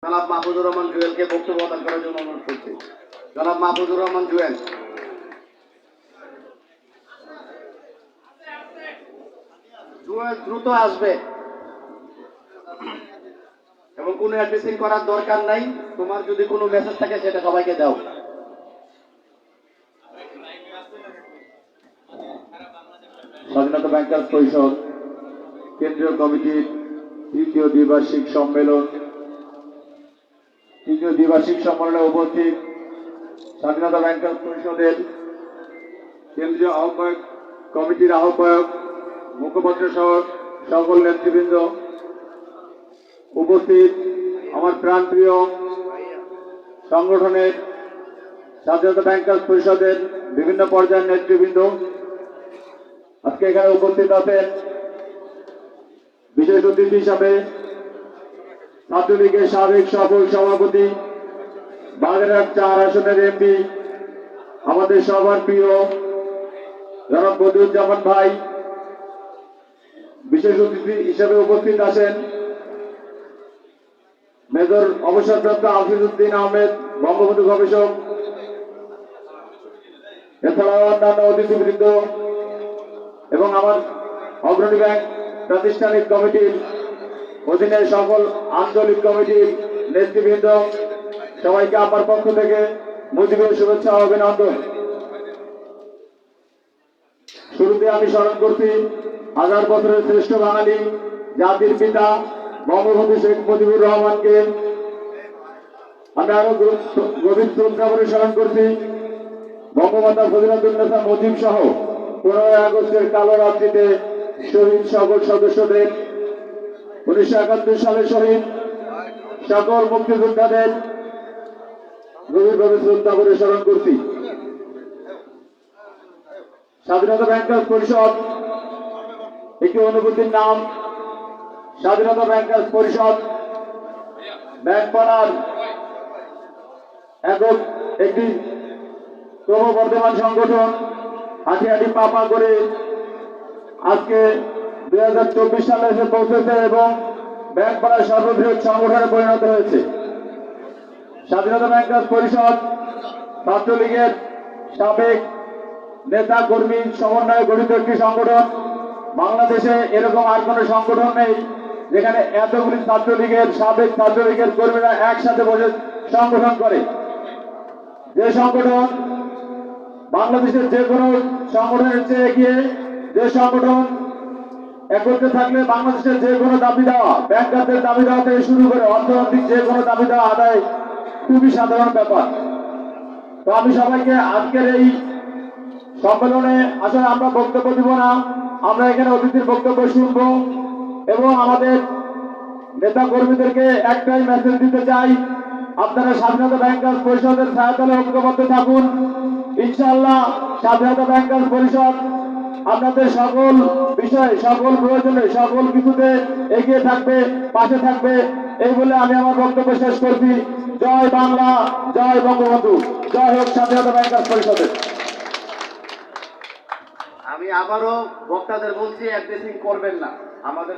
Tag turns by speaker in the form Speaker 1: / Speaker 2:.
Speaker 1: জনাব মাহফুজুর রহমান জুয়েলকে বক্তব্য প্রদান করার জন্য অনুরোধ করছি। জনাব মাহফুজুর রহমান জুয়েল। জুয়েল দ্রুত আসবে এবং কোনো অ্যাড্রেসিং করার দরকার নাই। তোমার যদি কোনো মেসেজ থাকে সেটা সবাইকে দাও। স্বাধীনতা ব্যাংকার্স পরিষদ কেন্দ্রীয় কমিটির তৃতীয় দ্বিবার্ষিক সম্মেলনে উপস্থিত স্বাধীনতা ব্যাংকার্স পরিষদের কেন্দ্রীয় আহ্বায়ক কমিটির আহ্বায়ক, মুখপাত্র সহ সকল নেতৃবৃন্দ, উপস্থিত আমার প্রাণপ্রিয় সংগঠনের স্বাধীনতা ব্যাংকার্স পরিষদের বিভিন্ন পর্যায়ের নেতৃবৃন্দ, আজকে এখানে উপস্থিত আছেন বিশেষ অতিথি হিসাবে ছাত্রলীগের সাবেক সফল সভাপতি, বাগেরহাট ৪ আসনের এমপি, আমাদের সবার প্রিয় জনাব বদিউজ্জামান ভাই। বিশেষ অতিথি হিসেবে উপস্থিত আছেন মেজর অবসরপ্রাপ্ত হাফিজউদ্দিন আহমেদ, বঙ্গবন্ধু গবেষক, এছাড়াও অন্যান্য অতিথিবৃন্দ এবং আমার অগ্রণী ব্যাংক প্রাতিষ্ঠানিক কমিটির অধীনে সকল আঞ্চলিক কমিটির নেতৃবৃন্দ, সবাইকে আমার পক্ষ থেকে মুজিবের শুভেচ্ছা ও অভিনন্দন। শুরুতে আমি স্মরণ করছি হাজার বছরের শ্রেষ্ঠ বাঙালি জাতির পিতা বঙ্গবন্ধু শেখ মুজিবুর রহমানকে। আমি আরো গভীর শ্রদ্ধা করে স্মরণ করছি বঙ্গমাতা ফজিলাতুন্নেসা মুজিব সহ 15 আগস্টের কালো রাত্রিতে শহীদ সকল সদস্যদের, 1971 সালে শহীদ সকল মুক্তিযোদ্ধাদের গভীরভাবে শ্রদ্ধা করে স্মরণ করছি। স্বাধীনতা ব্যাংকার্স পরিষদ একটি অনুভূতির নাম। স্বাধীনতা ব্যাংকার্স পরিষদ ব্যাংকপাড়ার একটি ক্রমবর্ধমান সংগঠন, হাঁটি হাঁটি পা করে আজকে 2024 সালে এসে পৌঁছেছে এবং ব্যাংকপাড়ার সর্ববৃহৎ সংগঠনে পরিণত হয়েছে। স্বাধীনতা ব্যাংকার্স পরিষদ ছাত্রলীগের সাবেক নেতা কর্মী সমন্বয়ে গঠিত একটি সংগঠন। বাংলাদেশে এরকম আর কোন সংগঠন নেই যেখানে এতগুলি সাবেক ছাত্রলীগের কর্মীরা একসাথে বসে সংগঠন করে। যে সংগঠন বাংলাদেশের যে কোনো সংগঠনের চেয়ে এগিয়ে, যে সংগঠন একত্রে থাকলে বাংলাদেশের যে কোনো দাবি দেওয়া, ব্যাংকারদের দাবি দেওয়া থেকে শুরু করে অর্থনৈতিক যে কোনো দাবি দেওয়া আদায় খুবই সাধারণ ব্যাপার। তো আমি সবাইকে আজকের এই সম্মেলনে আসলে আমরা বক্তব্য দিব না, আমরা এখানে অতিথির বক্তব্য শুনবো এবং আমাদের নেতা কর্মীদেরকে একটাই মেসেজ দিতে চাই, আপনারা স্বাধীনতা ব্যাংকার্স পরিষদের ছায়াতলে ঐক্যবদ্ধ থাকুন। ইনশাআল্লাহ স্বাধীনতা ব্যাংকার্স পরিষদ আপনাদের সকল বিষয়, সকল প্রয়োজনে, সকল কিছুতে এগিয়ে থাকবে, পাশে থাকবে। এই বলে আমি আমার বক্তব্য শেষ করছি। জয় বাংলা, জয় বঙ্গবন্ধু, জয় হোক স্বাধীনতা ব্যাংকার্স পরিষদের। আমি আবারও বক্তাদের বলছি, অ্যাড্রেসিং করবেন না। আমাদের